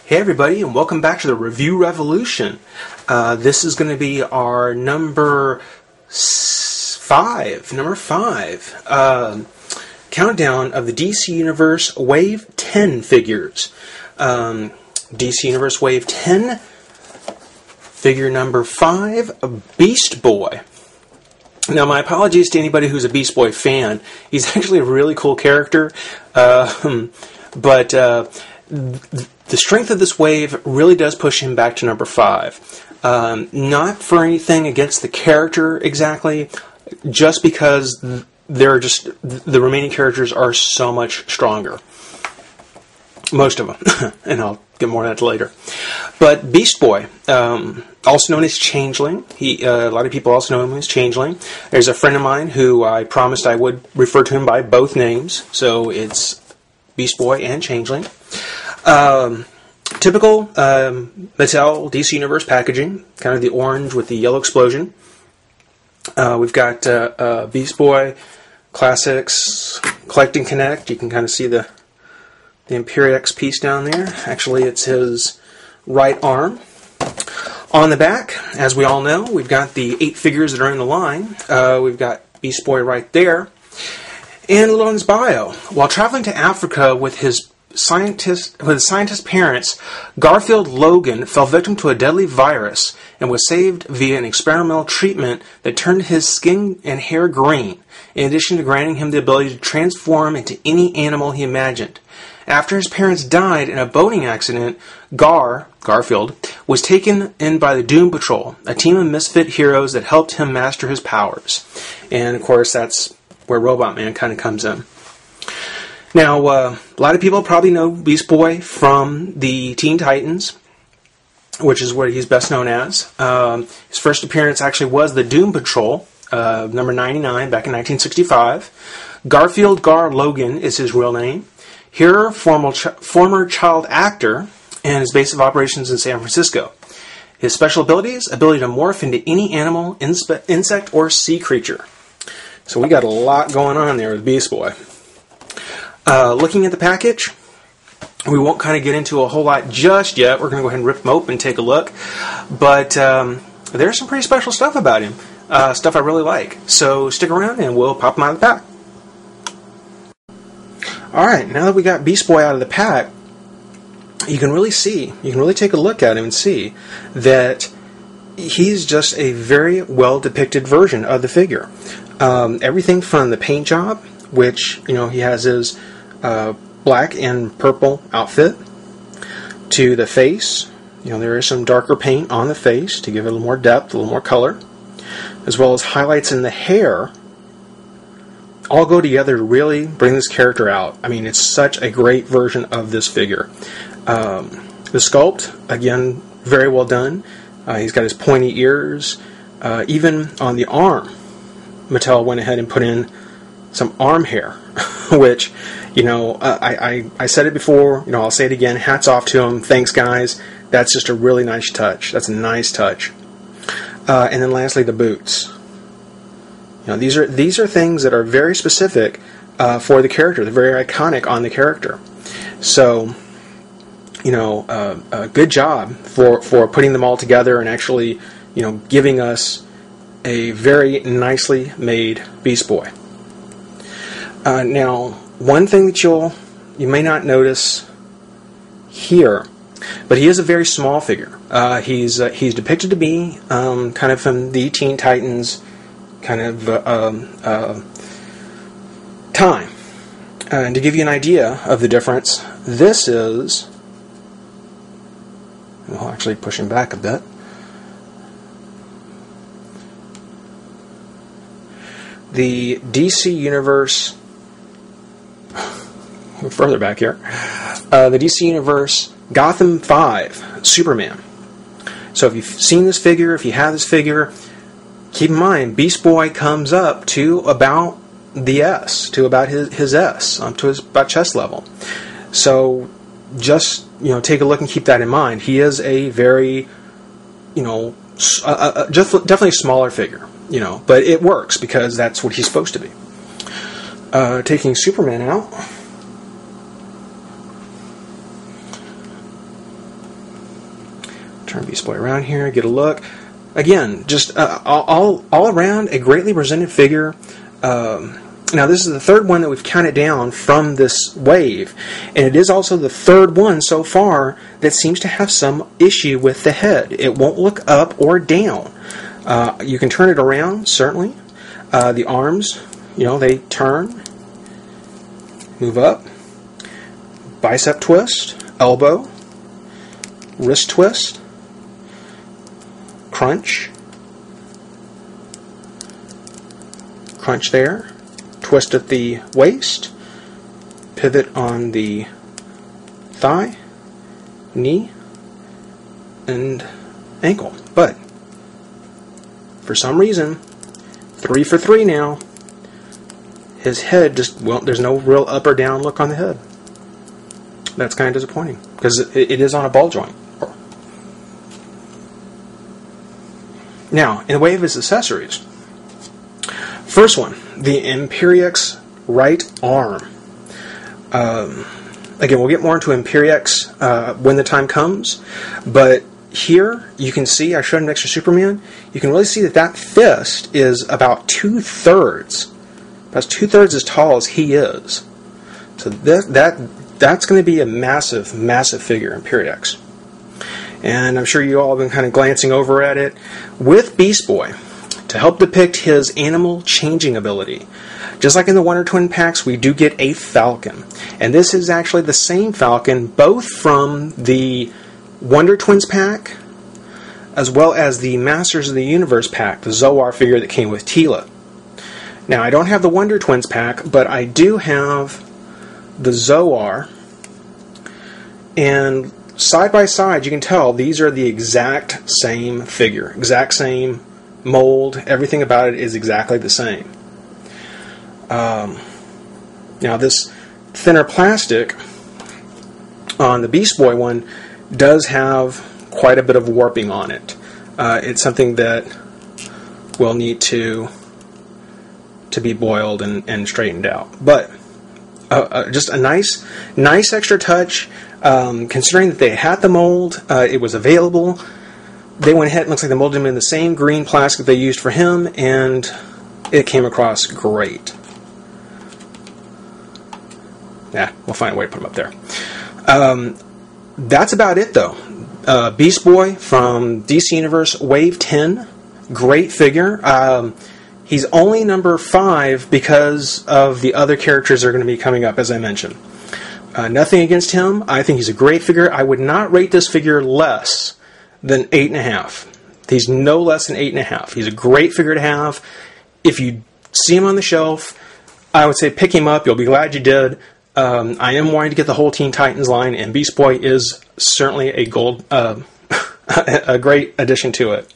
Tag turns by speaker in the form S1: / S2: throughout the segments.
S1: Hey everybody, and welcome back to the Review Revolution. This is going to be our number 5 countdown of the DC Universe Wave 10 figures. DC Universe Wave 10, figure number 5, Beast Boy. Now, my apologies to anybody who's a Beast Boy fan. He's actually a really cool character, but the strength of this wave really does push him back to number 5. Not for anything against the character exactly, just because the remaining characters are so much stronger. Most of them, and I'll get more on that later. But Beast Boy, also known as Changeling. A lot of people also know him as Changeling. There's a friend of mine who I promised I would refer to him by both names, so it's Beast Boy and Changeling. Typical Mattel DC Universe packaging, kind of the orange with the yellow explosion. We've got Beast Boy Classics Collect and Connect. You can kind of see the Imperiex piece down there. Actually, it's his right arm. On the back, as we all know, we've got the 8 figures that are in the line. We've got Beast Boy right there. And a little on his bio. While traveling to Africa with his scientist parents, Garfield Logan fell victim to a deadly virus and was saved via an experimental treatment that turned his skin and hair green, in addition to granting him the ability to transform into any animal he imagined. After his parents died in a boating accident, Garfield, was taken in by the Doom Patrol, a team of misfit heroes that helped him master his powers. And of course, that's where Robot Man kind of comes in. Now, a lot of people probably know Beast Boy from the Teen Titans, which is what he's best known as. His first appearance actually was the Doom Patrol, number 99, back in 1965. Garfield Gar Logan is his real name. Here, former child actor, and his base of operations in San Francisco. His special abilities, ability to morph into any animal, insect, or sea creature. So we got a lot going on there with Beast Boy. Looking at the package, we won't kind of get into a whole lot just yet. We're going to go ahead and rip them open and take a look. But there's some pretty special stuff about him. Stuff I really like. So stick around and we'll pop him out of the pack. Alright, now that we got Beast Boy out of the pack, you can really take a look at him and see that he's just a very well depicted version of the figure. Everything from the paint job, which, he has his black and purple outfit, to the face. There is some darker paint on the face to give it a little more depth, a little more color, as well as highlights in the hair. All go together to really bring this character out. I mean, it's such a great version of this figure. The sculpt, again, very well done. He's got his pointy ears. Even on the arm, Mattel went ahead and put in some arm hair, which, I said it before, I'll say it again, hats off to him. Thanks, guys. That's just a really nice touch. That's a nice touch. And then lastly, the boots. These are things that are very specific for the character. They're very iconic on the character. So, good job for putting them all together and actually, giving us a very nicely made Beast Boy. Now, one thing that you may not notice here, but he is a very small figure. He's depicted to be kind of from the Teen Titans kind of time. And to give you an idea of the difference, this is, I'll actually push him back a bit. The DC Universe, further back here, the DC Universe Gotham 5 Superman. So if you've seen this figure, if you have this figure, keep in mind, Beast Boy comes up to about the S, to about his S, to his about chest level. So just take a look and keep that in mind. He is a very, definitely a smaller figure, but it works because that's what he's supposed to be. Taking Superman out, Turn Beast Boy around here, get a look. Again, just all around a greatly presented figure. Now, this is the third one that we've counted down from this wave, and it is also the third one so far that seems to have some issue with the head. It won't look up or down. You can turn it around, certainly. The arms, they turn, move up, bicep twist, elbow, wrist twist, crunch there, twist at the waist, pivot on the thigh, knee, and ankle. But for some reason, 3 for 3 now, his head there's no real up or down look on the head. That's kind of disappointing, because it is on a ball joint. Now, in the way of his accessories, first one, the Imperiex right arm. Again, we'll get more into Imperiex when the time comes, but here you can see, I showed an extra Superman, you can really see that fist is about 2/3, about 2/3 as tall as he is. So that's going to be a massive, massive figure, Imperiex. And I'm sure you all have been kind of glancing over at it. With Beast Boy, to help depict his animal changing ability, just like in the Wonder Twin packs, we do get a Falcon. And this is actually the same Falcon, both from the Wonder Twins pack, as well as the Masters of the Universe pack, the Zoar figure that came with Teela. Now, I don't have the Wonder Twins pack, but I do have the Zoar, and side by side, you can tell these are the exact same figure, exact same mold. Everything about it is exactly the same. Now, this thinner plastic on the Beast Boy one does have quite a bit of warping on it. It's something that will need to be boiled and straightened out. But just a nice extra touch. Considering that they had the mold, it was available. They went ahead, it looks like they molded him in the same green plastic they used for him, and it came across great. Yeah, we'll find a way to put him up there. That's about it, though. Beast Boy from DC Universe Wave 10. Great figure. He's only number 5 because of the other characters that are going to be coming up, as I mentioned. Nothing against him. I think he's a great figure. I would not rate this figure less than 8.5. He's no less than 8.5. He's a great figure to have. If you see him on the shelf, I would say pick him up. You'll be glad you did. I am wanting to get the whole Teen Titans line, and Beast Boy is certainly a a great addition to it.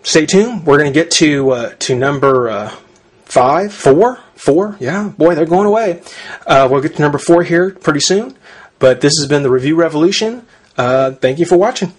S1: Stay tuned. We're going to get to number 4. Yeah, boy, they're going away. We'll get to number 4 here pretty soon. But this has been the Review Revolution. Thank you for watching.